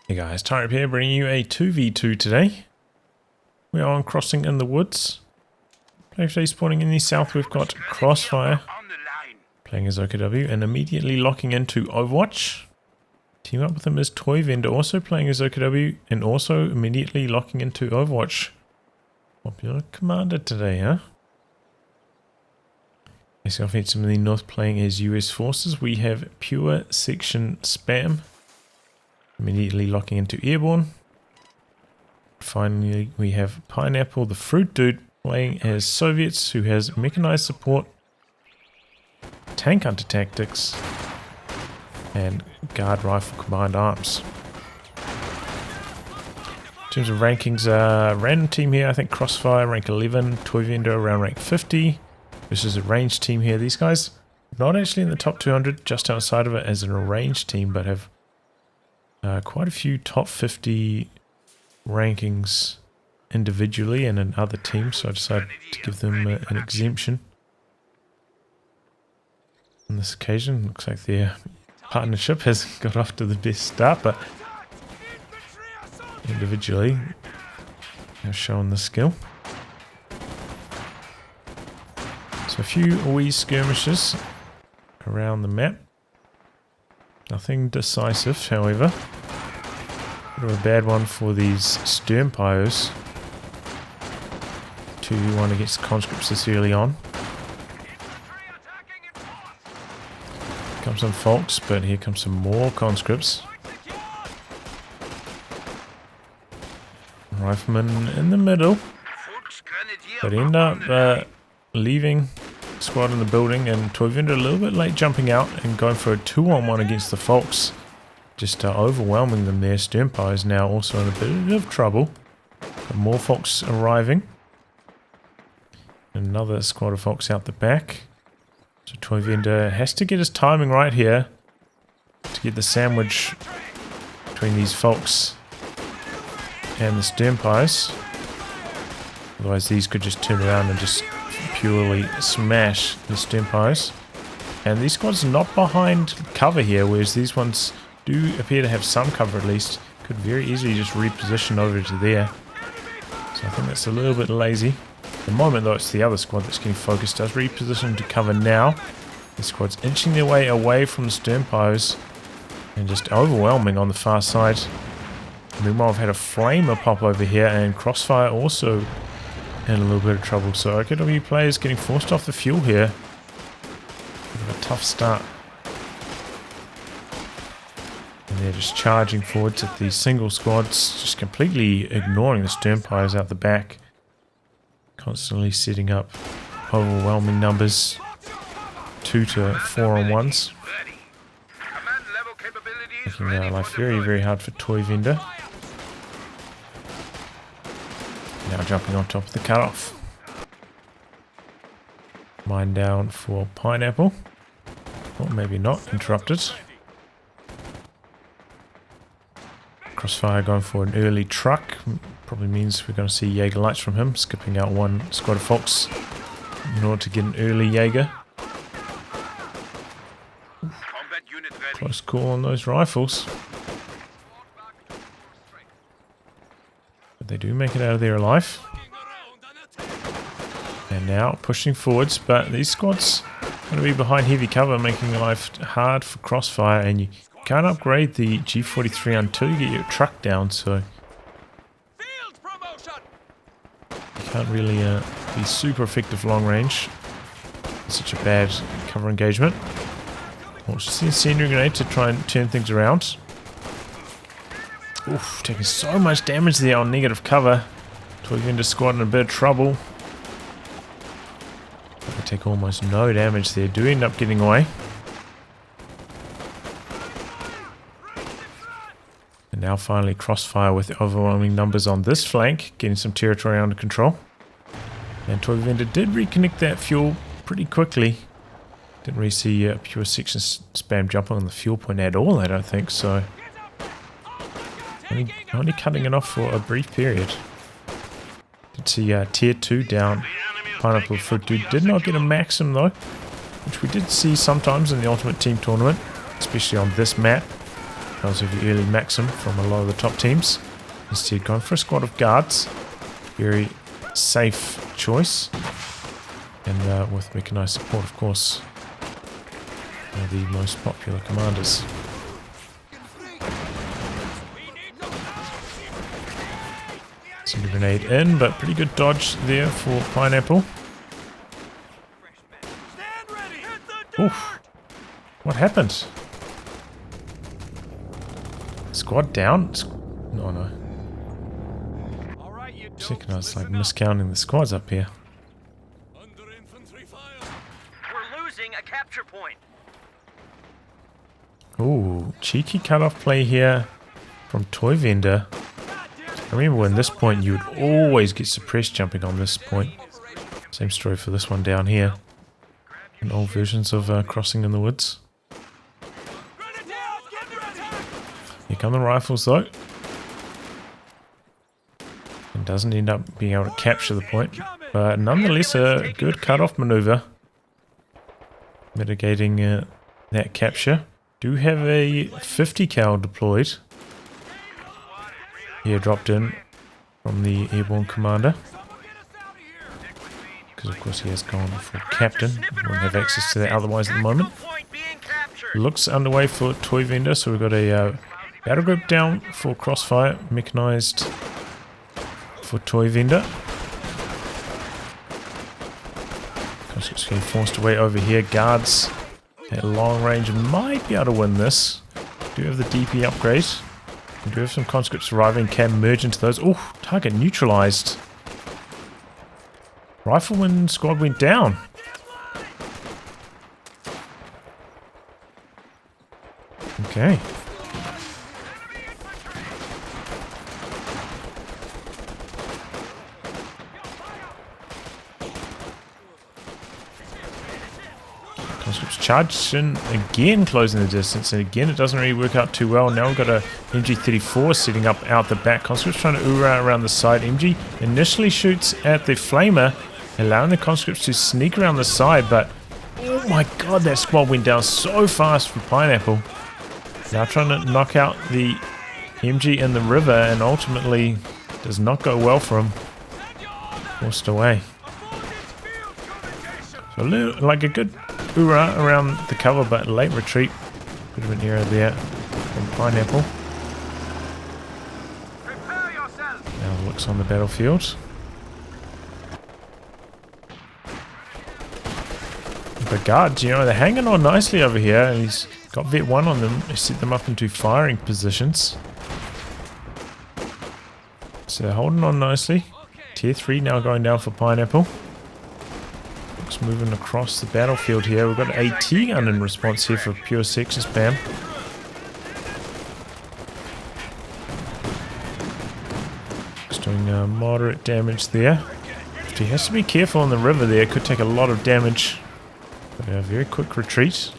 Hey guys, Tyrip here, bringing you a 2v2 today. We are on Crossing in the Woods. Player today spawning in the south, we've got Crossfire playing as OKW and immediately locking into Overwatch. Team up with him is Toyvendor, also playing as OKW and also immediately locking into Overwatch. Popular commander today, huh? As offensive in the north playing as US forces, we have Pure Section Spam. Immediately locking into Airborne. Finally, we have Pineapple, the fruit dude, playing as Soviets, who has Mechanized Support, Tank Hunter Tactics, and Guard Rifle Combined Arms. In terms of rankings, random team here, I think Crossfire rank 11, Toyvendor around rank 50. This is a ranged team here. These guys not actually in the top 200, just outside of it as an arranged team, but have quite a few top 50 rankings individually and in other teams, so I decided to give them an exemption on this occasion. Looks like their partnership has got off to the best start, but individually have shown the skill. So a few wee skirmishes around the map. Nothing decisive, however. Bit of a bad one for these Stern Pyros. 2v1 against conscripts this early on. Here comes some folks, but here comes some more conscripts. Rifleman in the middle. But end up leaving squad in the building, and Toyvendor a little bit late jumping out and going for a 2-on-1 against the folks. Just overwhelming them there. Stern Pyro is now also in a bit of trouble. Got more folks arriving. Another squad of folks out the back. So Toyvendor has to get his timing right here to get the sandwich between these folks and the Stern Pyros. Otherwise these could just turn around and just purely smash the Stern Pyros. And these squads are not behind cover here, whereas these ones do appear to have some cover at least. Could very easily just reposition over to there. So I think that's a little bit lazy. At the moment though, it's the other squad that's getting focused. Does reposition to cover now. The squad's inching their way away from the Stern Pyros and just overwhelming on the far side. Meanwhile, I've had a flamer pop over here, and Crossfire also in a little bit of trouble. So OKW players getting forced off the fuel here. Bit of a tough start. And they're just charging forwards at these single squads, just completely ignoring the Stern Pyros out the back. Constantly setting up overwhelming numbers, 2 to 4-on-1s. Making life very, very hard for Toyvendor. Now jumping on top of the cutoff. Mine down for Pineapple. Or maybe not, interrupted. Crossfire going for an early truck. Probably means we're going to see Jaeger lights from him. Skipping out one squad of folks in order to get an early Jaeger. Close call on those rifles. But they do make it out of there alive. And now pushing forwards, but these squads are going to be behind heavy cover, making life hard for Crossfire, and you can't upgrade the G43 until you get your truck down, so you can't really be super effective long range. Such a bad cover engagement. Well, just the incendiary grenade to try and turn things around. Oof, taking so much damage there on negative cover. Toyvendor squad in a bit of trouble. They take almost no damage there. Do end up getting away. And now finally Crossfire with overwhelming numbers on this flank, getting some territory under control. And Toyvendor did reconnect that fuel pretty quickly. Didn't really see Pure Section Spam jumping on the fuel point at all, I don't think, so only cutting it off for a brief period. Did see tier 2 down. Pineapple Fruit Dude did not get a maxim though, which we did see sometimes in the Ultimate Team Tournament, especially on this map. relatively early maxim from a lot of the top teams. Instead, going for a squad of guards. Very safe choice. And with Mechanised Support, of course, one of the most popular commanders. Send a grenade in, but pretty good dodge there for Pineapple. Oof. What happened? Squad down? No, no. Second, I was like miscounting the squads up here. We're losing a capture point. Ooh, cheeky cut-off play here from Toyvendor. I remember when this point you would always get suppressed jumping on this point. Same story for this one down here. In old versions of Crossing in the Woods. Here come the rifles though. And doesn't end up being able to capture the point. But nonetheless a good cut-off maneuver. Mitigating that capture. Do have a 50 cal deployed. Here dropped in from the Airborne commander. Because of course he has gone for captain. Wouldn't have access to that otherwise at the moment. Looks underway for Toyvendor, so we've got a battle group down for Crossfire, mechanized for Toyvendor. Conscripts getting forced away over here. Guards at long range might be able to win this. Do have the DP upgrade. We do have some conscripts arriving, can merge into those. Oh, target neutralized. Rifleman squad went down. Okay. Conscripts charged in again, closing the distance, and again it doesn't really work out too well. Now we've got a MG34 setting up out the back. Conscripts trying to oorah around the side. MG initially shoots at the flamer, allowing the conscripts to sneak around the side, but oh my god, that squad went down so fast for Pineapple. Now trying to knock out the MG in the river, and ultimately does not go well for him. Forced away. So like a good hoorah around the cover, but late retreat. Bit of an error there from Pineapple. Now looks on the battlefield. The guards, you know, they're hanging on nicely over here, and he's got Vet 1 on them. He set them up into firing positions. So they're holding on nicely. Tier 3 now going down for Pineapple. Looks moving across the battlefield here. We've got an AT gun in response here for pure section spam. Just doing moderate damage there. He has to be careful on the river there. Could take a lot of damage. But a very quick retreat.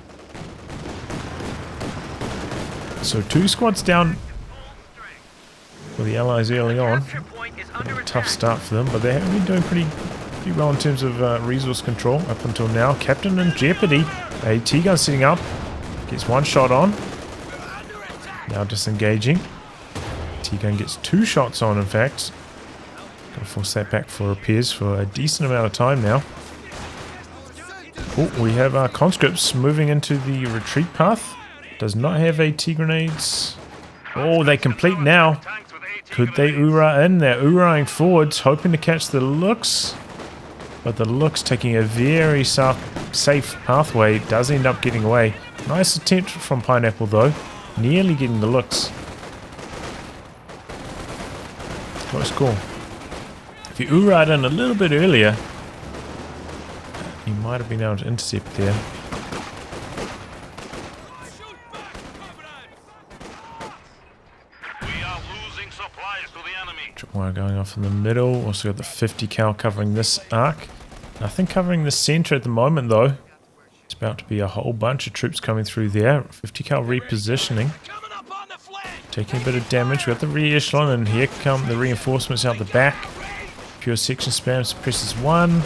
So 2 squads down for the Allies early on. A tough start for them, but they have been doing pretty well in terms of resource control up until now. Captain in jeopardy. AT gun sitting up. Gets 1 shot on. Now disengaging. T-gun gets 2 shots on, in fact. Gotta force that back for repairs for a decent amount of time now. Oh, we have our conscripts moving into the retreat path. Does not have AT grenades. Oh, they complete now. Could they oorah in? They're oorahing forwards, hoping to catch the looks. But the looks taking a very safe pathway. Does end up getting away. Nice attempt from Pineapple though. Nearly getting the looks. Close call. If you oorah'd in a little bit earlier, you might have been able to intercept there. Tripwire going off in the middle. Also got the 50 cal covering this arc. Nothing covering the center at the moment though. It's about to be a whole bunch of troops coming through there. 50 cal repositioning. Taking a bit of damage. We got the re-echelon, and here come the reinforcements out the back. Pure section spam suppresses 1.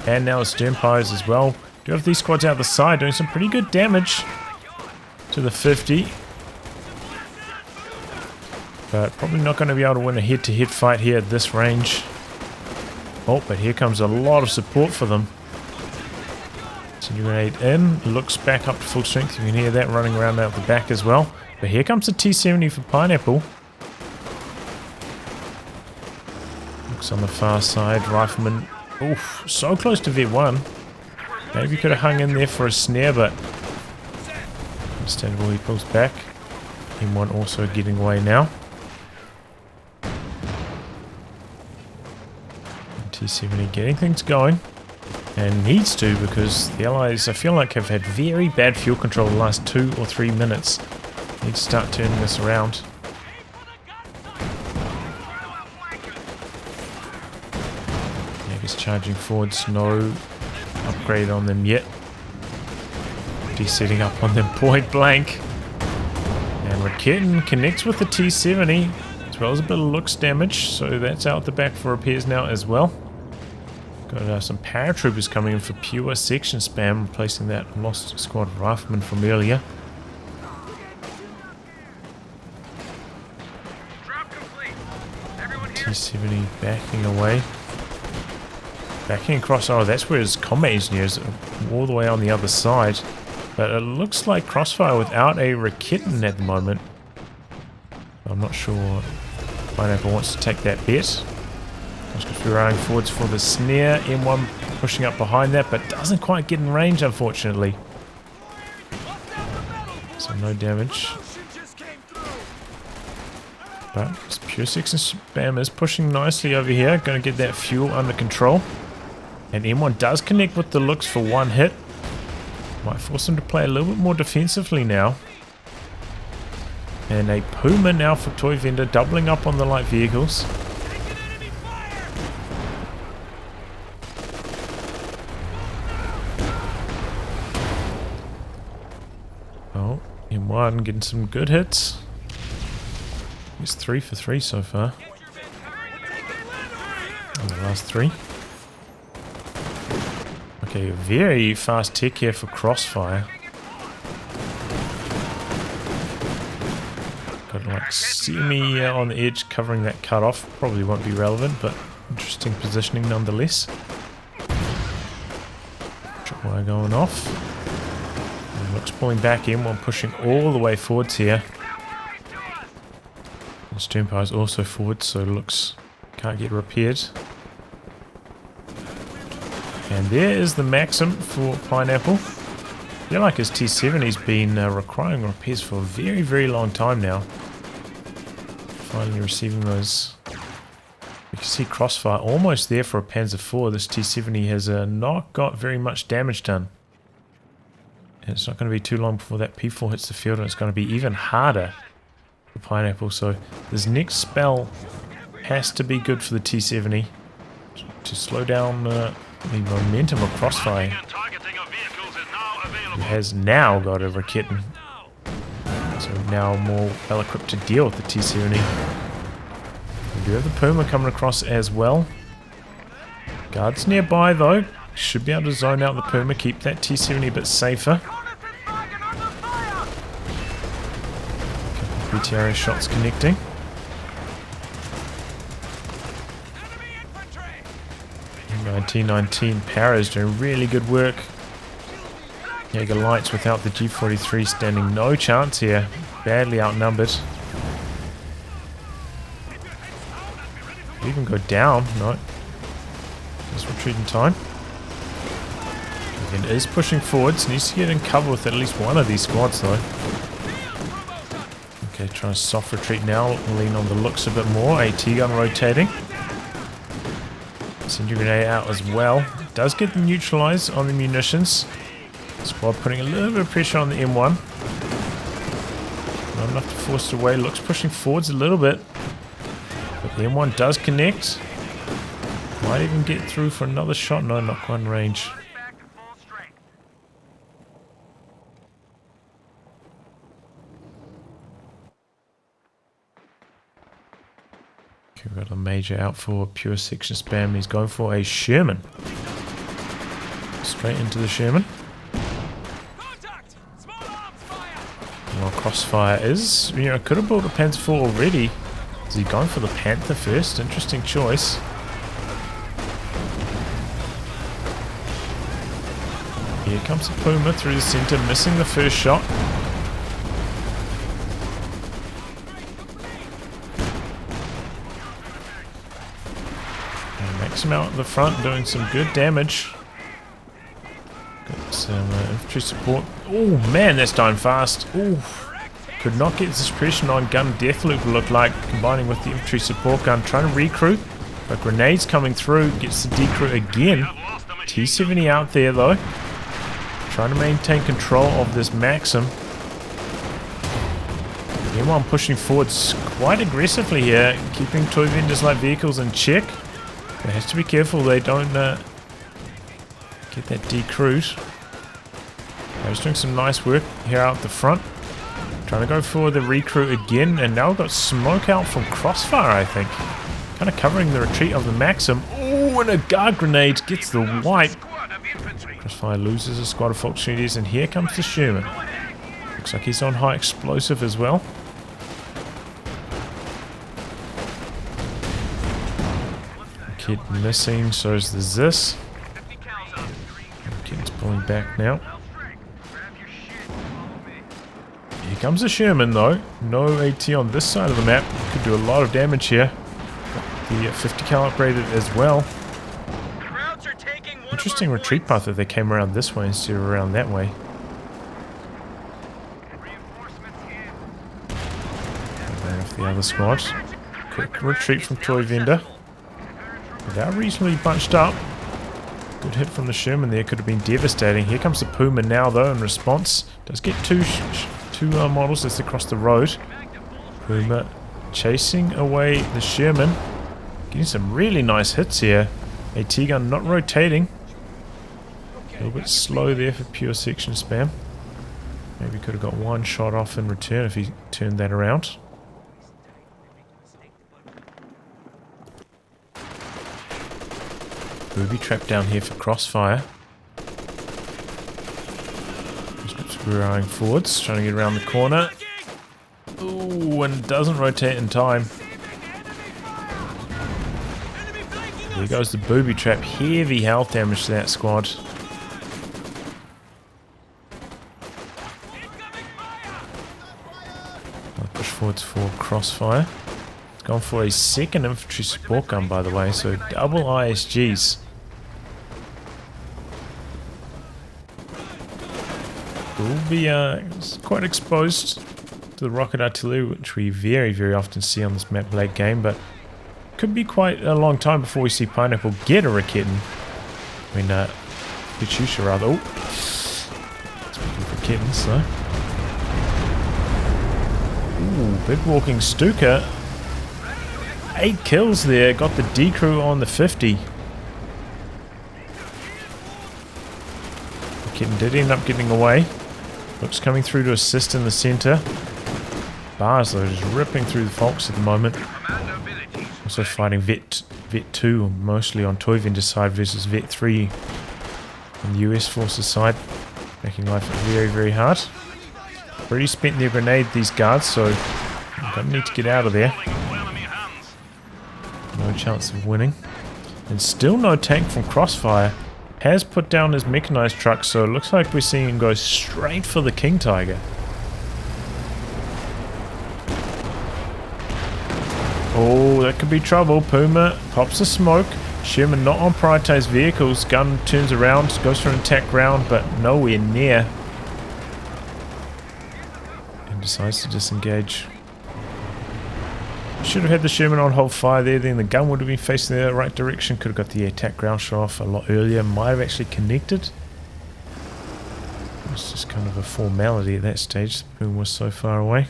And now the Sternpires as well. Do have these squads out the side doing some pretty good damage to the 50. But probably not going to be able to win a head-to-head fight here at this range. Oh, but here comes a lot of support for them. Incendiary grenade in, looks back up to full strength. You can hear that running around out the back as well. But here comes the T-70 for Pineapple. Looks on the far side, Rifleman. Oof, so close to V1. Maybe could have hung in there for a snare, but understandable, he pulls back. M1 also getting away now. T-70 getting things going. And needs to, because the Allies, I feel like, have had very bad fuel control the last 2 or 3 minutes. Need to start turning this around. Jaeger's charging forwards, no upgrade on them yet. He's setting up on them point blank. And Raketin connects with the T-70, as well as a bit of looks damage, so that's out the back for repairs now as well. Got some paratroopers coming in for pure section spam, replacing that lost squad rifleman from earlier. T-70 backing away. Backing across, oh, that's where his combat engineer is, all the way on the other side. But it looks like Crossfire without a Raketin at the moment. I'm not sure Pineapple wants to take that bet. Just going to be running forwards for the snare. M1 pushing up behind that, but doesn't quite get in range, unfortunately. So no damage. But this pure section spam is pushing nicely over here. Going to get that fuel under control. And M1 does connect with the looks for one hit. Might force him to play a little bit more defensively now. And a Puma now for Toyvendor, doubling up on the light vehicles. Oh, M1 getting some good hits. He's 3 for 3 so far. And the last 3. Okay, very fast tech here for Crossfire. Got like semi on the edge covering that cutoff. Probably won't be relevant, but interesting positioning nonetheless. Tripwire going off. And looks pulling back in while pushing all the way forwards here. And Sternpower is also forward, so looks can't get repaired. And there is the Maxim for Pineapple. I feel like his T-70's been requiring repairs for a very, very long time now. Finally receiving those. You can see Crossfire almost there for a Panzer IV. This T-70 has not got very much damage done. And it's not going to be too long before that P4 hits the field, and it's going to be even harder for Pineapple. So this next spell has to be good for the T-70 to slow down the momentum of Crossfire, who has now got a Raketin, so now more well equipped to deal with the T-70. We do have the Puma coming across as well. Guards nearby though, should be able to zone out the Puma, keep that T-70 a bit safer. Couple of BTRA shots connecting. T-19 Para is doing really good work. Jaeger Lights without the G43 standing no chance here. Badly outnumbered. Could even go down. No. Just retreat in time. Again, is pushing forwards. Needs to get in cover with at least one of these squads though. Okay, trying to soft retreat now. Lean on the looks a bit more. AT gun rotating. Incendiary grenade out as well. Does get them neutralized on the munitions. Squad putting a little bit of pressure on the M1. Not enough to force it away. Looks pushing forwards a little bit. But the M1 does connect. Might even get through for another shot. No, not quite in range. We've got a major out for pure section spam. He's going for a Sherman. Straight into the Sherman. Well, Crossfire is, could have built a Panzer IV already. Is he going for the Panther first? Interesting choice. Here comes the Puma through the center, missing the first shot. And Maxim out at the front doing some good damage. Got some infantry support. Oh man, that's dying fast. Ooh. Could not get the suppression on gun. Deathloop looked like, combining with the infantry support gun. Trying to recruit, but grenades coming through. Gets the decruit again. T-70 out there though. Trying to maintain control of this Maxim. M1 pushing forwards quite aggressively here. Keeping Toyvendor's light vehicles in check. They have to be careful they don't get that decruit. They're just doing some nice work here out the front. Trying to go for the recruit again, and now we've got smoke out from Crossfire, I think. Kind of covering the retreat of the Maxim. Oh, and a guard grenade gets the wipe. Crossfire loses a squad of Fox units, and here comes the Sherman. Looks like he's on high explosive as well. Kid missing, so is the Zis. Kid's pulling back now. Here comes the Sherman though. No AT on this side of the map. Could do a lot of damage here. The 50 cal upgraded as well. Interesting retreat path that they came around this way instead of around that way. There off the other squad. Quick retreat from Toyvendor. They are reasonably bunched up. Good hit from the Sherman there, could have been devastating. Here comes the Puma now though in response. Does get two models as they cross the road. Puma chasing away the Sherman. Getting some really nice hits here. AT gun not rotating. A little bit slow there for pure section spam. Maybe could have got one shot off in return if he turned that around. Booby trap down here for Crossfire. Screwing forwards, trying to get around the corner. Ooh, and it doesn't rotate in time. There goes the booby trap. Heavy health damage to that squad. I'll push forwards for Crossfire. It's gone for a second infantry support gun, by the way, so double ISGs. Will be quite exposed to the rocket artillery, which we very, very often see on this map late game, but could be quite a long time before we see Pineapple get a Raketten. I mean, Pichusha rather. Oh, speaking of Rakettens, though. Ooh, big walking Stuka. 8 kills there, got the decrew on the 50. Raketten did end up getting away. Looks coming through to assist in the center. Bars though just ripping through the Fox at the moment. Also fighting Vet 2 mostly on Toyvendor's side versus Vet 3 on the US forces side. Making life very, very hard. Already spent their grenade, these guards, so don't need to get out of there. No chance of winning. And still no tank from Crossfire. Has put down his mechanized truck, so it looks like we're seeing him go straight for the King Tiger. Oh, that could be trouble. Puma pops the smoke. Sherman not on prioritized vehicles. Gun turns around, goes for an attack round, but nowhere near. And decides to disengage. Should have had the Sherman on hold fire there, then the gun would have been facing the right direction. Could have got the attack ground shot off a lot earlier. Might have actually connected. It's just kind of a formality at that stage. The boom was so far away.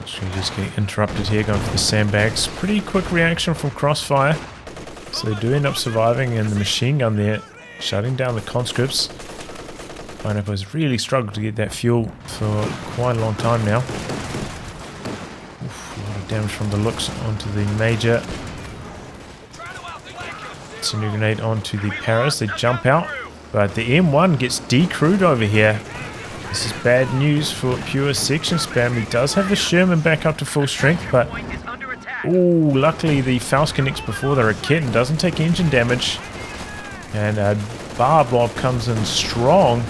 Actually just getting interrupted here, going for the sandbags. Pretty quick reaction from Crossfire. So they do end up surviving, and the machine gun there shutting down the conscripts. Pineapple has really struggled to get that fuel for quite a long time now. Oof, a lot of damage from the looks onto the Major. It's a new grenade onto the Paras. They jump out. But the M1 gets decrewed over here. This is bad news for pure section spam. He does have the Sherman back up to full strength, but Point is under attack. ooh, luckily the Faust connects before the Raketen and doesn't take engine damage. And Bob comes in strong,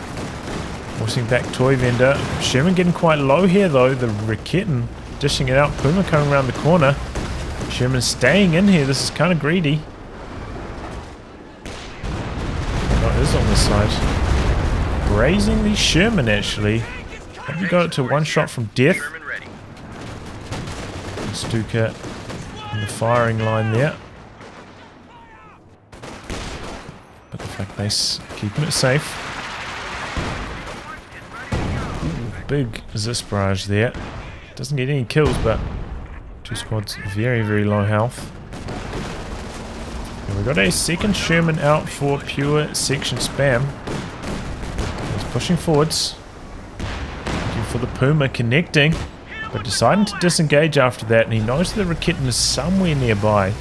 forcing back Toyvendor. Sherman getting quite low here though. The Raketen dishing it out. Puma coming around the corner. Sherman staying in here. This is kind of greedy. Oh, it is on this side. Grazing the Sherman actually. Maybe got it to one shot from death. Sherman ready. Stuka in the firing line there. But the flak base keeping it safe. Ooh, big Zis barrage there. Doesn't get any kills, but two squads very, very low health. And we got a second Sherman out for pure section spam. Pushing forwards, looking for the Puma, connecting, but deciding to disengage after that, and he knows that the Raketen is somewhere nearby,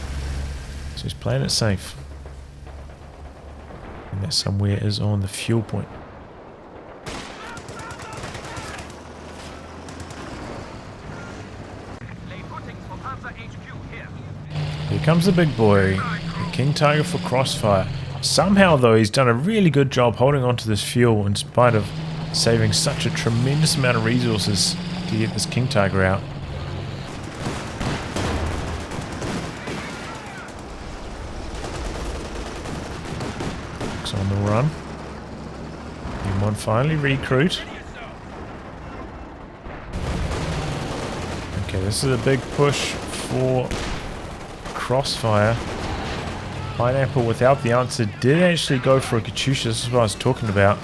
so he's playing it safe. And that somewhere is on the fuel point. Here comes the big boy, the King Tiger for Crossfire. Somehow though, he's done a really good job holding on to this fuel in spite of saving such a tremendous amount of resources to get this King Tiger out. Looks on the run. M1 finally recruit. Okay, this is a big push for Crossfire. Pineapple without the answer did actually go for a Katyusha. This is what I was talking about.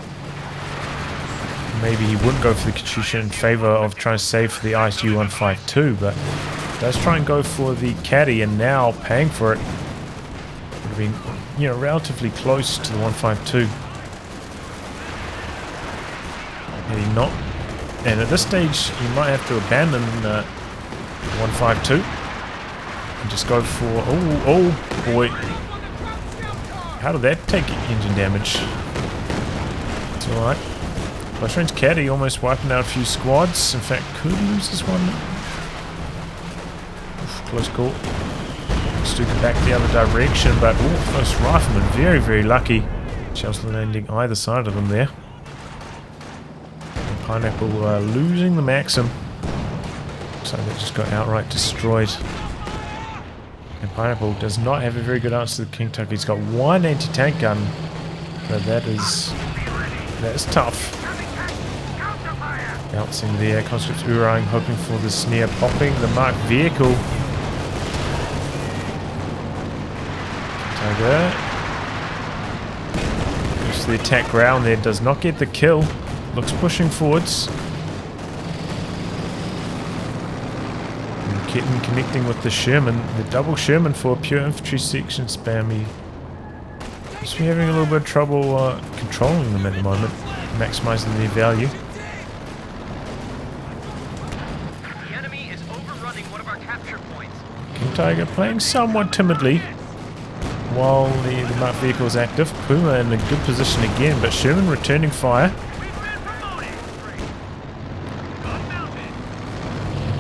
Maybe he wouldn't go for the Katyusha in favor of trying to save for the ISU 152, but does try and go for the Caddy, and now paying for it. Would have been, you know, relatively close to the 152. Maybe not. And at this stage, you might have to abandon 152 and just go for. Oh boy. How did that take engine damage? It's alright. Close range Caddy almost wiping out a few squads. In fact, could lose this one. Oof, close call. Stuka back the other direction, but first rifleman very, very lucky. Shells landing either side of them there. And Pineapple losing the Maxim. So that just got outright destroyed. And Pineapple does not have a very good answer to the King Tiger. He's got one anti-tank gun, but that is tough. Bouncing there, conscripts Urang hoping for the snare, popping the marked vehicle. Tiger goes to the attack ground there, does not get the kill. Looks pushing forwards. Kitten connecting with the Sherman, the double Sherman for pure infantry section spam. He seems to be having a little bit of trouble controlling them at the moment, maximizing their value. The enemy is overrunning one of our capture points. King Tiger playing somewhat timidly while the marked vehicle is active. Puma in a good position again, but Sherman returning fire.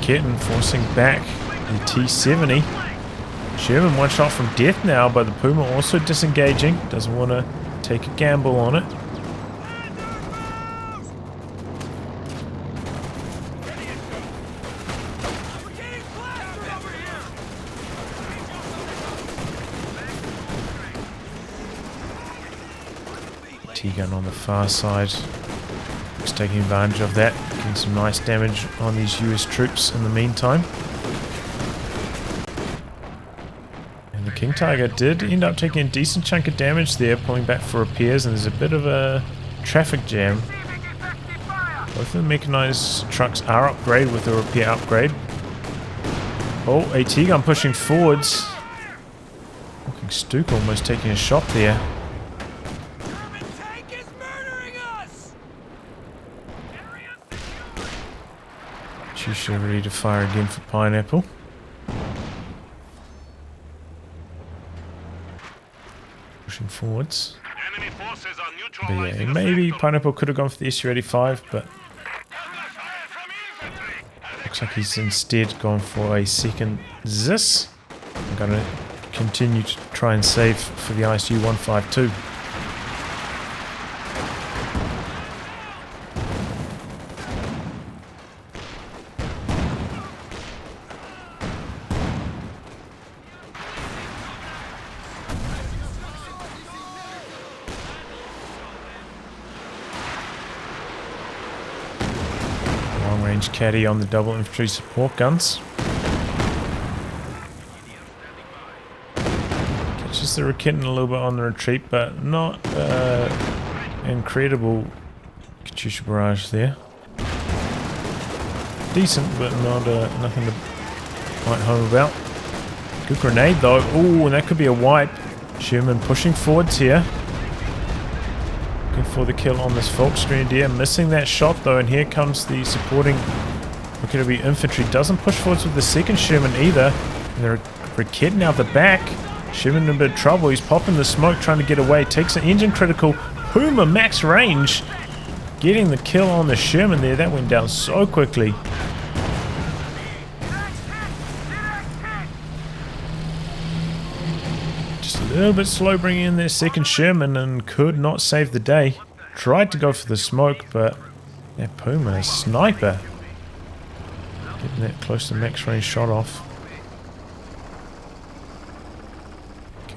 Kitten forcing back the T-70. Sherman one shot from death now, but the Puma also disengaging. Doesn't want to take a gamble on it. T-gun on the far side. Just taking advantage of that, getting some nice damage on these US troops in the meantime. And the King Tiger did end up taking a decent chunk of damage there, pulling back for repairs, and there's a bit of a traffic jam. Both of the mechanized trucks are upgraded with a repair upgrade. Oh, a T-gun pushing forwards. Looking Stuka almost taking a shot there. She's ready to fire again for Pineapple. Pushing forwards. But yeah, maybe Pineapple could have gone for the SU-85, but looks like he's instead gone for a second ZIS. I'm going to continue to try and save for the ISU-152. Long-range caddy on the double infantry support guns. Catches the Rikitten a little bit on the retreat, but not incredible Katyusha barrage there. Decent, but not nothing to write home about. Good grenade though. Ooh, and that could be a wipe. Sherman pushing forwards here. Looking for the kill on this Volksgrenadier. Missing that shot though, and here comes the supporting Rikitten infantry. Doesn't push forwards with the second Sherman either. And the Rikitten out the back. Sherman in a bit of trouble. He's popping the smoke, trying to get away. Takes an engine critical. Puma max range. Getting the kill on the Sherman there. That went down so quickly. Just a little bit slow bringing in their second Sherman and could not save the day. Tried to go for the smoke, but that Puma, a sniper. Getting that close to max range shot off.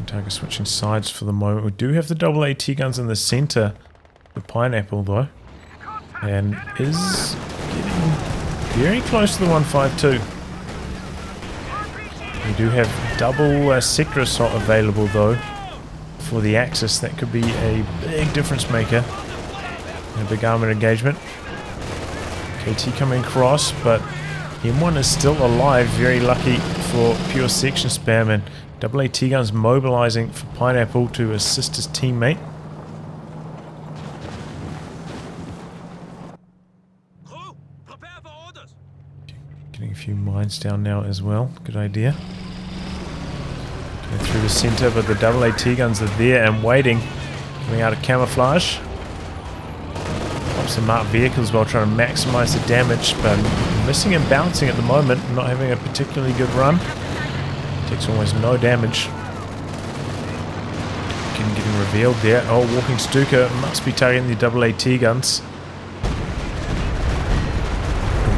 Target switching sides for the moment. We do have the double AT guns in the center. The Pineapple though. And is getting very close to the 152. We do have double sector assault available though for the Axis. That could be a big difference maker in a big armored engagement. KT coming across, but M1 is still alive. Very lucky for pure section spam, and double AT guns mobilizing for Pineapple to assist his teammate. Getting a few mines down now as well. Good idea. Going through the center, but the double AT guns are there and waiting. Coming out of camouflage. Pop some marked vehicles while trying to maximize the damage, but missing and bouncing at the moment. Not having a particularly good run. Takes almost no damage. Getting revealed there. Oh, walking Stuka must be targeting the double AT guns.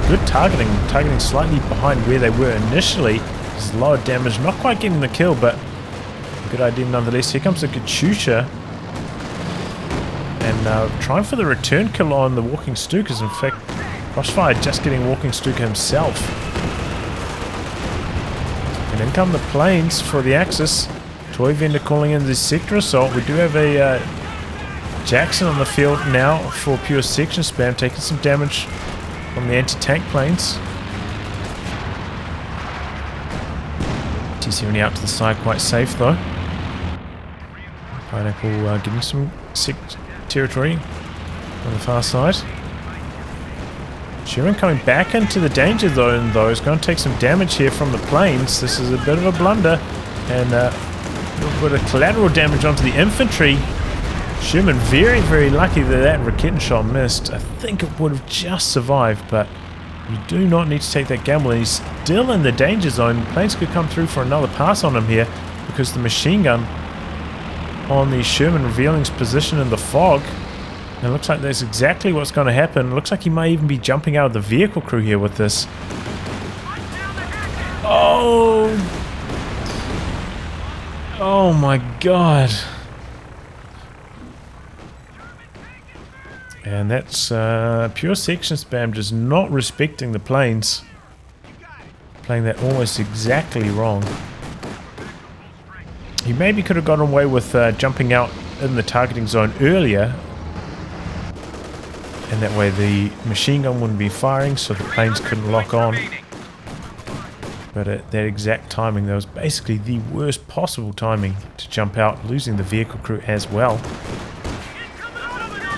Good targeting. Targeting slightly behind where they were initially. There's lower damage. Not quite getting the kill, but a good idea nonetheless. Here comes the Katyusha. And trying for the return kill on the walking Stukas. In fact, Crossfire just getting walking Stuka himself. And in come the planes for the Axis. Toyvendor calling in the sector assault. We do have a Jackson on the field now for pure section spam, taking some damage from the anti-tank planes. T-70 out to the side, quite safe though. Pineapple getting some territory on the far side. Sherman coming back into the danger zone though, is going to take some damage here from the planes. This is a bit of a blunder, and a little bit of collateral damage onto the infantry. Sherman very, very lucky that that Rikitten shot missed. I think it would have just survived, but you do not need to take that gamble. And he's still in the danger zone. Planes could come through for another pass on him here, because the machine gun on the Sherman revealing his position in the fog. And it looks like that's exactly what's going to happen. It looks like he might even be jumping out of the vehicle crew here with this. Oh! Oh my god. And that's pure section spam, just not respecting the planes. Playing that almost exactly wrong. He maybe could have gotten away with jumping out in the targeting zone earlier. And that way the machine gun wouldn't be firing, so the planes couldn't lock on. But at that exact timing, that was basically the worst possible timing to jump out, losing the vehicle crew as well.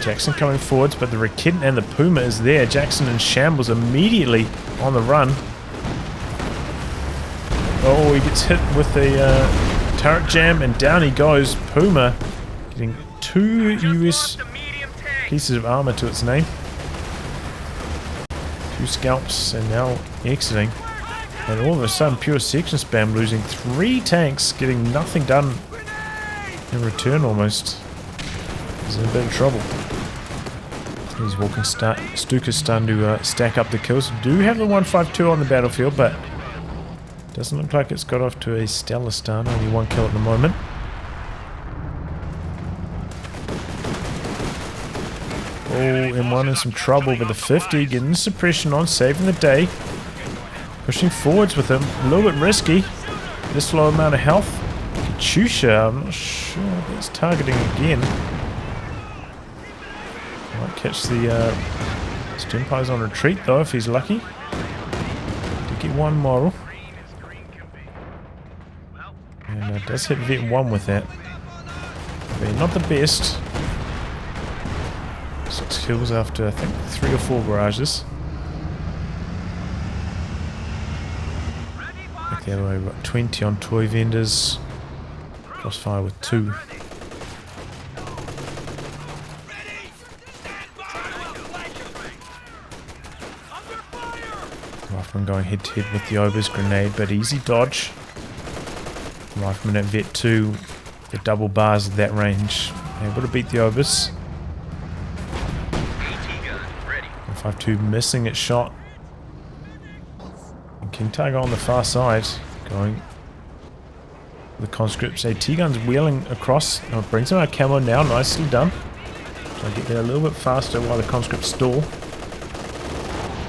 Jackson coming forwards, but the Rikitten and the Puma is there. Jackson in shambles immediately on the run. Oh, he gets hit with a turret jam, and down he goes. Puma getting 2 US Lost a medium tank. pieces of armor to its name. 2 scalps and now exiting. And all of a sudden, pure section spam losing 3 tanks, getting nothing done in return almost. He's in a bit of trouble. These walking Stuka's starting to stack up the kills. Do have the 152 on the battlefield, but doesn't look like it's got off to a stellar start. Only 1 kill at the moment. Oh, M1 in some trouble with the 50, getting the suppression on, saving the day. Pushing forwards with him, a little bit risky. This low amount of health. Katyusha, I'm not sure if it's targeting again. Might catch the Stimpire's on retreat though if he's lucky. Did get 1 moral. And does hit Vet 1 with that. But not the best. 6 kills after I think 3 or 4 barrages. Back the other way, we've got 20 on Toyvendors. Crossfire with 2. Rifleman going head to head with the Ober's grenade, but easy dodge. Rifleman at Vet 2, the double bars at that range, able to beat the Obers. 152 missing its shot. And King Tiger on the far side, going. The conscripts, AT guns wheeling across. Oh, brings him out camo now, nicely done. Try to get there a little bit faster while the conscripts stall.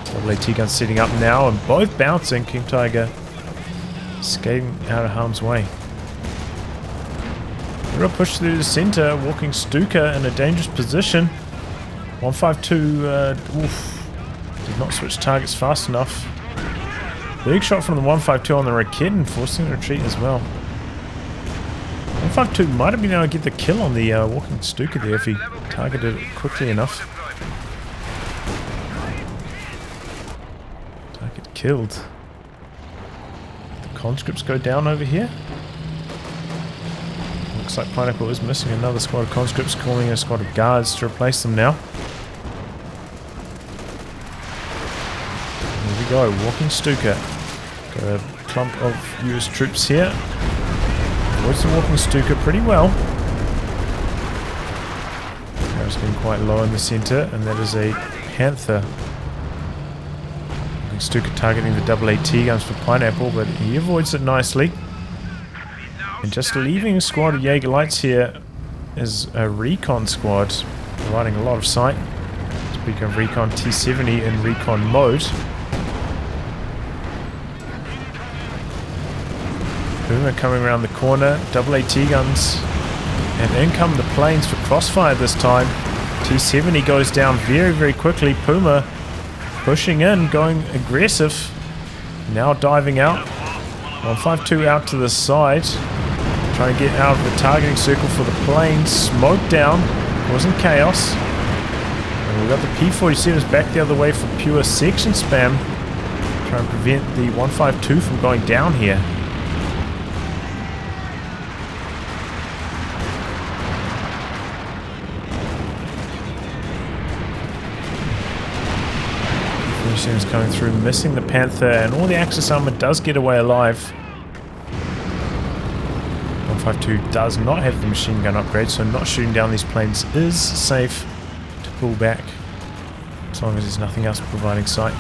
Double AT guns sitting up now and both bouncing. King Tiger skating out of harm's way. Real push through the center, walking Stuka in a dangerous position. 152, oof, did not switch targets fast enough. Big shot from the 152 on the Raketen, forcing the retreat as well. 152 might have been able to get the kill on the walking Stuka there if he targeted it quickly enough. Target killed. The conscripts go down over here. Looks like Pineapple is missing another squad of conscripts, calling a squad of guards to replace them now. There we go, walking Stuka. Got a clump of US troops here. Avoids the walking Stuka pretty well. Arrow's getting quite low in the center, and that is a Panther. Stuka targeting the double AT guns for Pineapple, but he avoids it nicely. And just leaving a squad of Jaeger Lights here is a recon squad, providing a lot of sight. Speaking of recon, T70 in recon mode. Boomer coming around the corner, double AT guns, and in come the planes for Crossfire this time. T70 goes down very, very quickly. Puma pushing in, going aggressive. Now diving out. 152 out to the side. Trying to get out of the targeting circle for the planes. Smoke down. Causing chaos. And we've got the P-47s back the other way for pure section spam. Trying to prevent the 152 from going down here. P-47s coming through, missing the Panther, and all the Axis armor does get away alive. 152 does not have the machine gun upgrade, so not shooting down these planes is safe to pull back, as long as there's nothing else providing sight.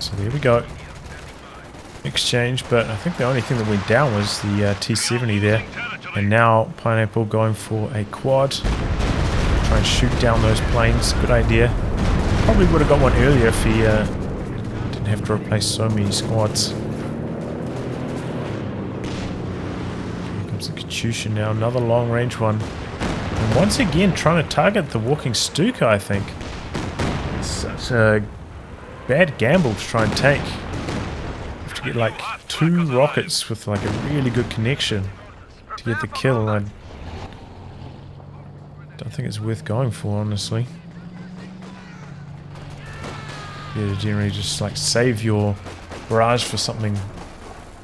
So there we go. Exchange, but I think the only thing that went down was the T-70 there. And now Pineapple going for a quad. Try and shoot down those planes. Good idea. Probably would have got one earlier if he didn't have to replace so many squads. Here comes the Katyusha now. Another long range one. And once again trying to target the walking Stuka, I think. Such a bad gamble to try and take. You have to get like 2 rockets with like a really good connection to get the kill. I don't think it's worth going for, honestly. Yeah, generally just like save your barrage for something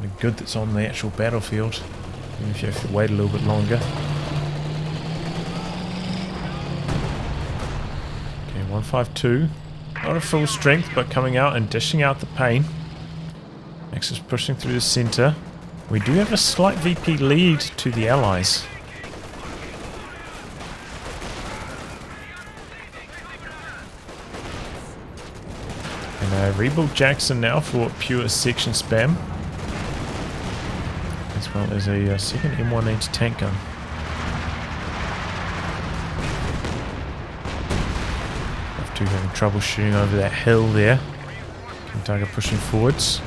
Something good that's on the actual battlefield, even if you have to wait a little bit longer. Okay, 152. Not at full strength, but coming out and dishing out the pain. Axis pushing through the center. We do have a slight VP lead to the Allies. And rebuild Jackson now for pure section spam. As well as a second M180 tank gun. F2 having trouble shooting over that hill there. Target pushing forwards.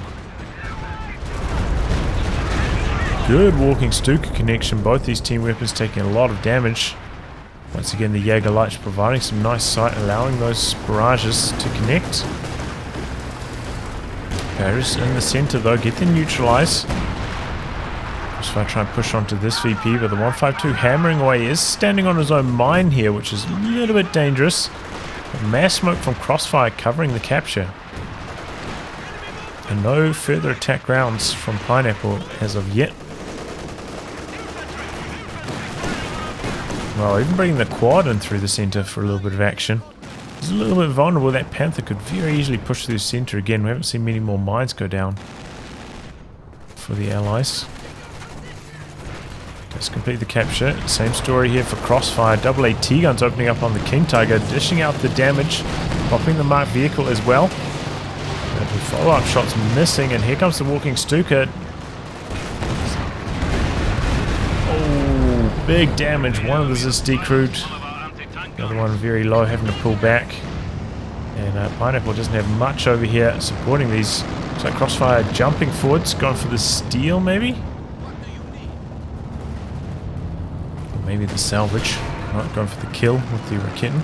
Good walking Stuka connection. Both these team weapons taking a lot of damage. Once again, the Jaeger Lights providing some nice sight, allowing those barrages to connect. Paris in the center though, get them neutralized. Just try and push onto this VP, but the 152 hammering away is standing on his own mine here, which is a little bit dangerous. But mass smoke from Crossfire covering the capture. And no further attack rounds from Pineapple as of yet. Well, even bringing the quad in through the center for a little bit of action. It's a little bit vulnerable. That Panther could very easily push through the center again. We haven't seen many more mines go down for the Allies. Let's complete the capture. Same story here for Crossfire. Double AT guns opening up on the King Tiger, dishing out the damage, popping the marked vehicle as well. But the follow-up shots missing, and here comes the walking Stuka. Oh, big damage. One of us is decrewed. The other one very low, having to pull back. And Pineapple doesn't have much over here supporting these. Looks like Crossfire jumping forwards, going for the steal maybe? Or maybe the salvage. Right, going for the kill with the Raketten.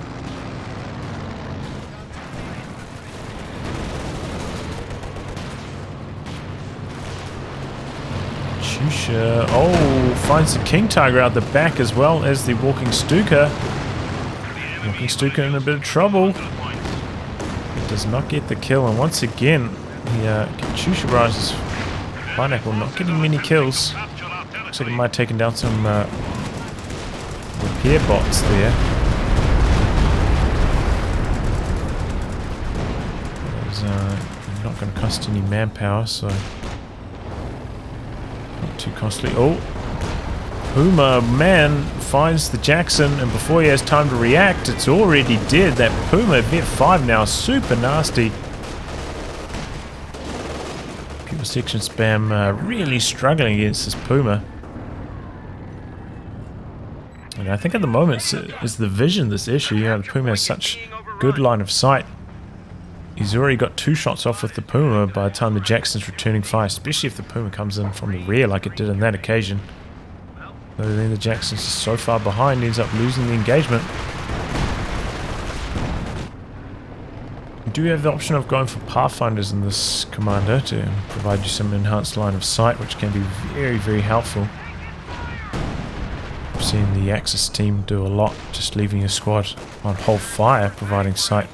Chusha, oh, finds the King Tiger out the back as well as the walking Stuka. Walking Stuka in a bit of trouble. It does not get the kill, and once again, the Chusha Barrage's Pineapple not getting many kills. Looks like it might have taken down some repair bots there. It's not going to cost any manpower, so not too costly. Oh, Puma, man, finds the Jackson, and before he has time to react, it's already dead. That Puma, Vet 5 now, super nasty. Pure section spam really struggling against this Puma. And I think at the moment it's the vision this issue. You know, the Puma has such good line of sight. He's already got 2 shots off with the Puma by the time the Jackson's returning fire, especially if the Puma comes in from the rear like it did on that occasion. But then the Jackson's so far behind, ends up losing the engagement. You do have the option of going for Pathfinders in this commander to provide you some enhanced line of sight, which can be very, very helpful. I've seen the Axis team do a lot, just leaving a squad on whole fire, providing sight.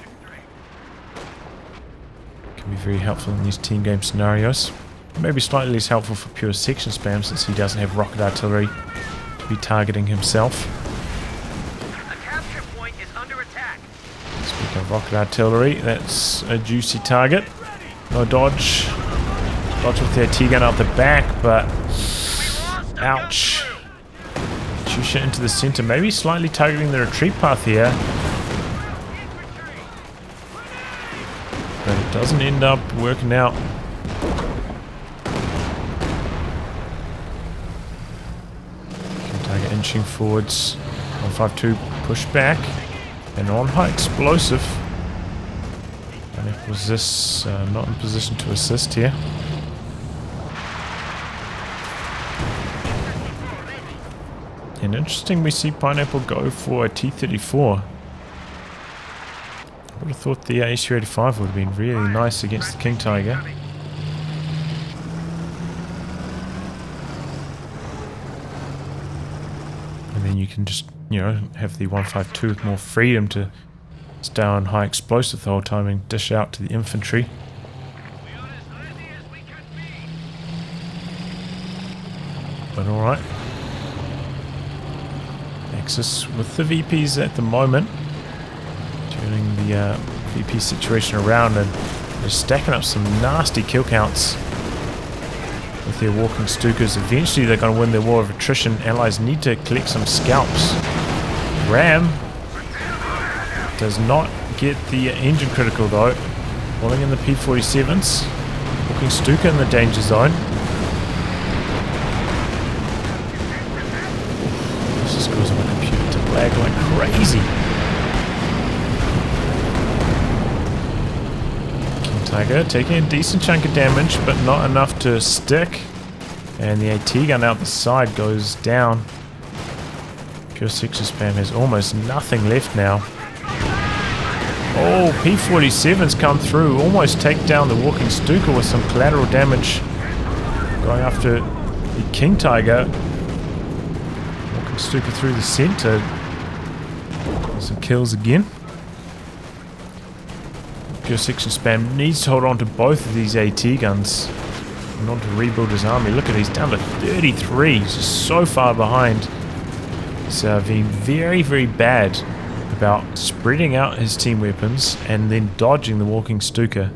Can be very helpful in these team game scenarios. Maybe slightly less helpful for pure section spam, since he doesn't have rocket artillery to be targeting himself. A capture point is under attack. Speaking of rocket artillery, that's a juicy target. No dodge. Dodge with their T-gun out the back, but ouch. Chusha into the center, maybe slightly targeting the retreat path here. But it doesn't end up working out. Target inching forwards. 152 push back. And on high explosive. And it was this not in position to assist here. And interesting, we see Pineapple go for a T-34. I would have thought the ACU-85 would have been really nice against the King Tiger. And then you can just, you know, have the 152 with more freedom to stay on high explosive the whole time and dish out to the infantry. alright. Axis with the VPs at the moment. Turning the VP situation around, and they're stacking up some nasty kill counts with their walking Stukas. Eventually they're going to win their war of attrition. Allies need to collect some scalps. Ram does not get the engine critical though. Pulling in the P-47s. Walking Stuka in the danger zone. This is causing my computer to lag like crazy. King Tiger taking a decent chunk of damage, but not enough to stick. And the AT gun out the side goes down. Pure section spam has almost nothing left now. Oh, P-47's come through. Almost take down the walking Stuka with some collateral damage. Going after the King Tiger. Walking Stuka through the center. Some kills again. Pure section spam needs to hold on to both of these AT guns in order to rebuild his army. Look at he's down to 33. He's just so far behind. He's being very, very bad about spreading out his team weapons and then dodging the walking Stuka.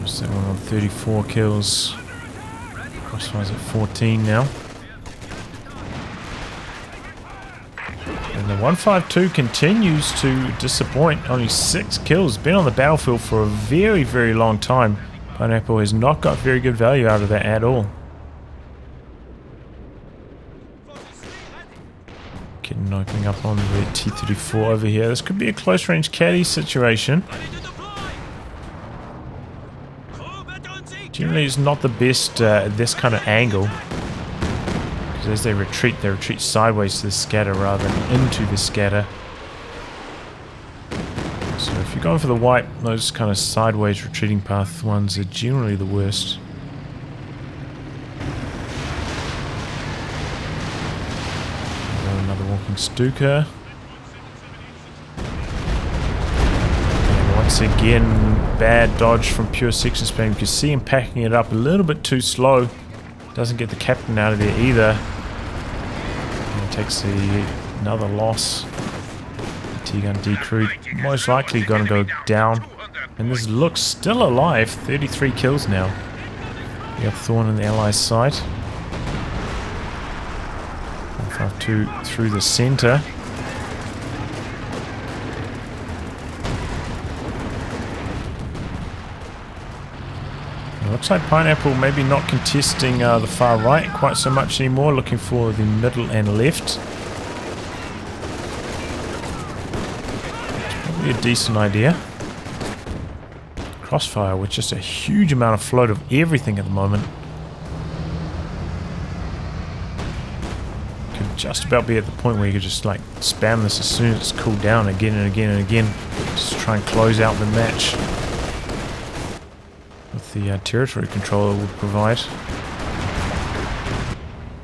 So on 34 kills. Crossfire's at 14 now. And the 152 continues to disappoint. Only 6 kills. Been on the battlefield for a very, very long time. Pineapple has not got very good value out of that at all. Getting opening up on the T-34 over here. This could be a close range caddy situation. Generally it's not the best at this kind of angle. As they retreat sideways to the scatter rather than into the scatter. So if you're going for the white, those kind of sideways retreating path ones are generally the worst. Another walking Stuka. And once again, bad dodge from pure section spam. You can see him packing it up a little bit too slow. Doesn't get the captain out of there either. And takes another loss. T-gun decrewed. Most likely going to go down. And this looks still alive. 33 kills now. We have Thorn on the Allies' side. 152 through the center. Looks like Pineapple maybe not contesting the far right quite so much anymore, looking for the middle and left. It's probably a decent idea. Crossfire with just a huge amount of float of everything at the moment. Could just about be at the point where you could just like spam this as soon as it's cooled down again and again and again. Just try and close out the match. The territory controller would provide.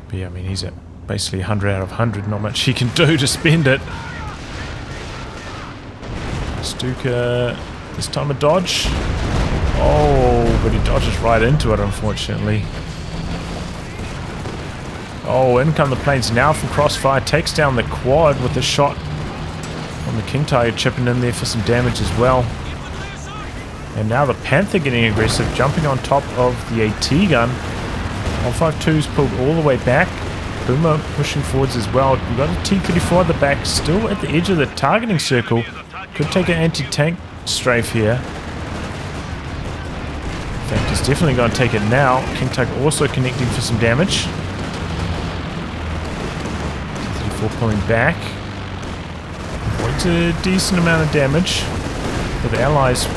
But yeah, I mean, he's at basically 100 out of 100. Not much he can do to spend it. Stuka, this time a dodge. Oh, but he dodges right into it, unfortunately. Oh, in come the planes now from Crossfire. Takes down the quad with a shot on the King Tiger, chipping in there for some damage as well. And now the Panther getting aggressive, jumping on top of the AT gun. 152's pulled all the way back. Puma pushing forwards as well. We've got a T-34 at the back, still at the edge of the targeting circle. Could take an anti-tank strafe here. In fact, he's definitely going to take it now. King Tiger also connecting for some damage. T-34 pulling back. Quite a decent amount of damage. But the Allies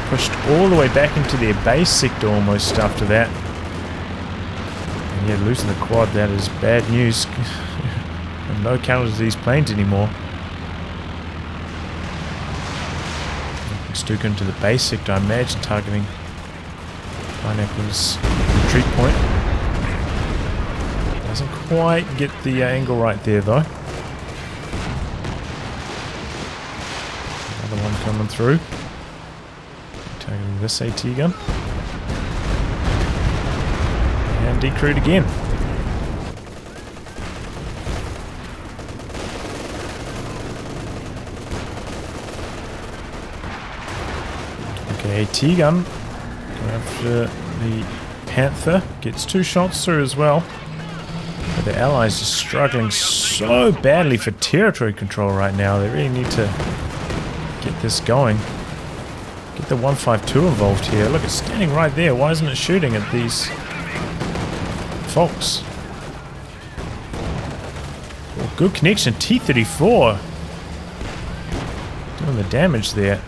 pushed all the way back into their base sector almost after that. And yeah, losing the quad, that is bad news. And no counters to these planes anymore. Stuka into the base sector, I imagine, targeting Pineapple's retreat point. Doesn't quite get the angle right there though. Another one coming through. Taking this AT gun. And decrewed again. Okay, AT gun. Going after the Panther. Gets 2 shots through as well. But the Allies are struggling so badly for territory control right now. They really need to get this going. Get the 152 involved here. Look, it's standing right there. Why isn't it shooting at these folks? Well, good connection. T-34. Doing the damage there.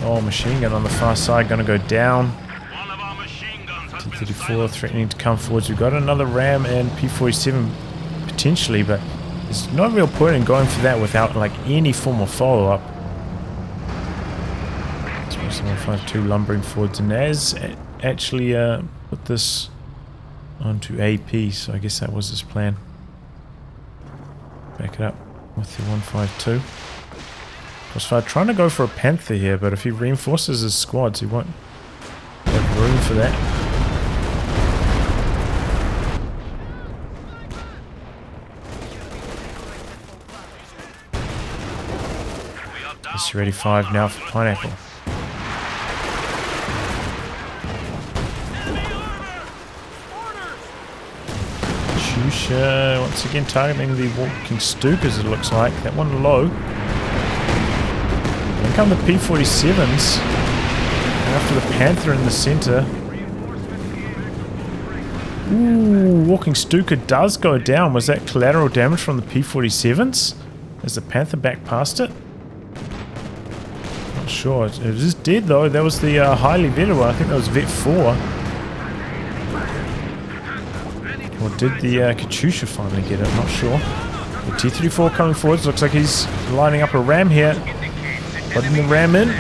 Oh, machine gun on the far side. Going to go down. T-34 threatening to come forwards. We've got another Ram and P-47 potentially, but there's no real point in going for that without like any form of follow-up. Especially 152 lumbering forwards, and as actually put this onto AP, so I guess that was his plan. Back it up with the 152. Crossfire trying to go for a Panther here, but if he reinforces his squads, he won't have room for that. S-35 now for Pineapple. Shusha once again targeting the walking Stukas, it looks like. That one low. Then come the P-47s. After the Panther in the center. Ooh, walking Stuka does go down. Was that collateral damage from the P-47s? As the Panther back past it? Sure, it is dead though. That was the highly vetted one. I think that was Vet 4. Or did the Katyusha finally get it? I'm not sure. The T-34 coming forwards. Looks like he's lining up a Ram here. Putting the Ram in.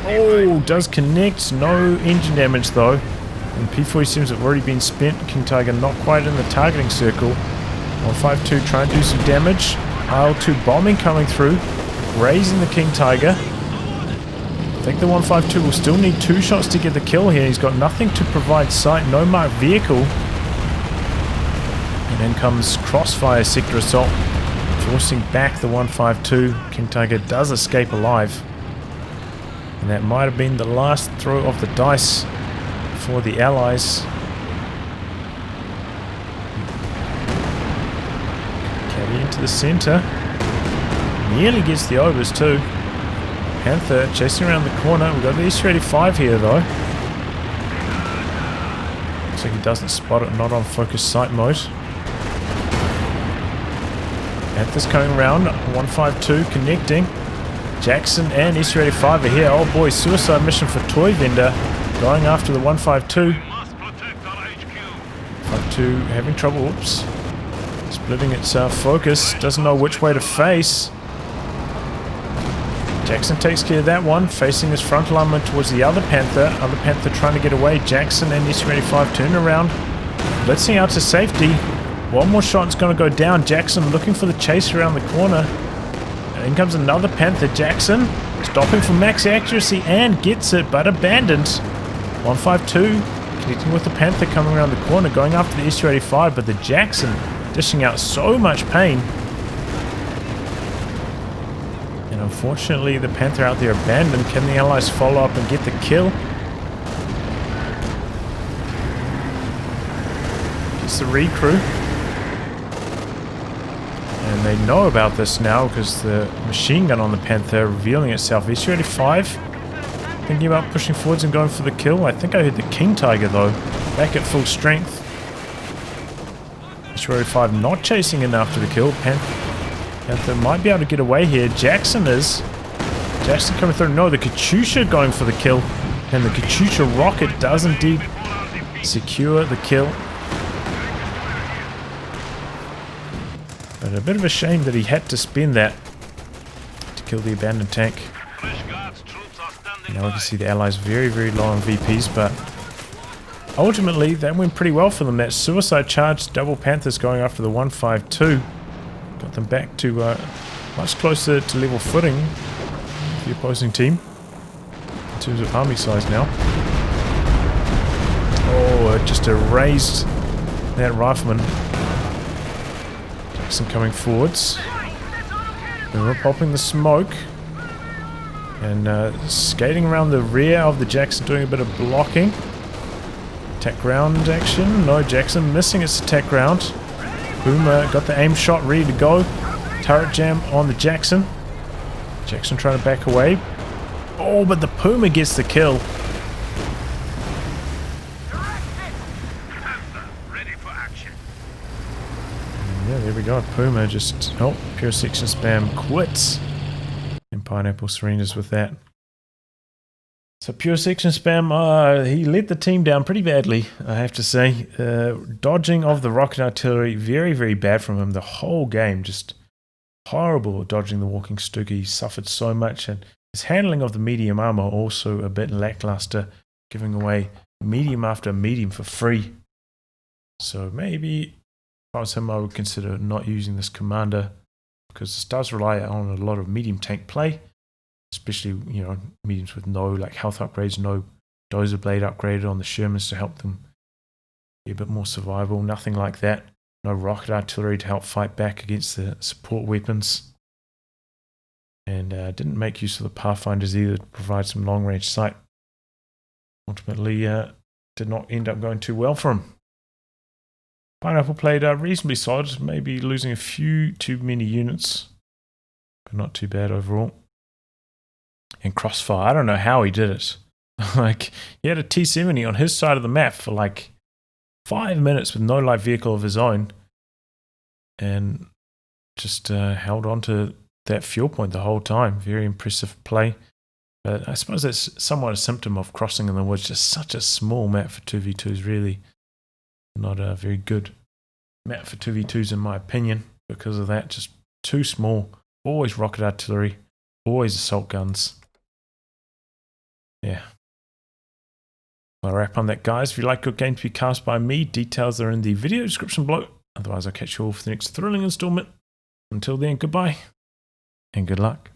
Oh, does connect. No engine damage though. And P-47s have already been spent. King Tiger not quite in the targeting circle. 152 trying to do some damage. IL-2 bombing coming through. Raising the King Tiger. I think the 152 will still need 2 shots to get the kill here. He's got nothing to provide sight, no marked vehicle. And then comes Crossfire Sector Assault, forcing back the 152. King Tiger does escape alive. And that might have been the last throw of the dice for the Allies. Caddy into the center. Nearly gets the overs too. Panther chasing around the corner. We've got the S-35 here though. Looks like he doesn't spot it, not on focus sight mode. Panther's coming around. 152 connecting. Jackson and S-35 are here. Oh boy, suicide mission for Toyvendor. Going after the 152. 152 having trouble. Oops. Splitting its focus. Doesn't know which way to face. Jackson takes care of that one, facing his frontal armor towards the other Panther. Other Panther trying to get away. Jackson and S-35 turn around. Blitzing out to safety. One more shot is going to go down. Jackson looking for the chase around the corner. And in comes another Panther. Jackson stopping for max accuracy and gets it, but abandoned. 152 connecting with the Panther coming around the corner, going after the S-35, but the Jackson dishing out so much pain. Unfortunately, the Panther out there abandoned. Can the Allies follow up and get the kill? Gets the recrew. And they know about this now because the machine gun on the Panther revealing itself. S-35 thinking about pushing forwards and going for the kill. I think I heard the King Tiger though. Back at full strength. S-35 not chasing in after the kill. Panther might be able to get away here. Jackson is. Jackson coming through. No, the Katyusha going for the kill. And the Katyusha rocket does indeed secure the kill. But a bit of a shame that he had to spend that to kill the abandoned tank. Now we can see the Allies very, very low on VPs, but ultimately, that went pretty well for them. That suicide charge, double Panthers going after the 152. Got them back to much closer to level footing with the opposing team. In terms of army size now. Oh, it just erased that rifleman. Jackson coming forwards. They were popping the smoke. And skating around the rear of the Jackson, doing a bit of blocking. Attack ground action. No, Jackson missing its attack ground. Boomer got the aim shot ready to go. Turret jam on the Jackson. Jackson trying to back away. Oh, but the Puma gets the kill. Yeah, there we go. Puma just... Oh, pure section spam quits. And Pineapple surrenders with that. So pure section spam, he let the team down pretty badly, I have to say. Dodging of the rocket artillery, very, very bad from him. The whole game, just horrible dodging the walking Stuka. He suffered so much, and his handling of the medium armor also a bit lackluster, giving away medium after medium for free. So maybe if I was him, I would consider not using this commander, because this does rely on a lot of medium tank play, especially, you know, mediums with no like health upgrades, no dozer blade upgraded on the Shermans to help them be a bit more survivable. Nothing like that. No rocket artillery to help fight back against the support weapons. And didn't make use of the Pathfinders either to provide some long range sight. Ultimately, did not end up going too well for him. Pineapple played reasonably solid, maybe losing a few too many units, but not too bad overall. And Crossfire, I don't know how he did it. Like, he had a T-70 on his side of the map for like 5 minutes with no light vehicle of his own, and just held on to that fuel point the whole time. Very impressive play. But I suppose that's somewhat a symptom of Crossing in the Woods. Just such a small map for 2v2s, really. Not a very good map for 2v2s in my opinion. Because of that, just too small. Always rocket artillery. Always assault guns. Yeah. I'll wrap on that, guys. If you'd like your game to be cast by me, details are in the video description below. Otherwise, I'll catch you all for the next thrilling installment. Until then, goodbye and good luck.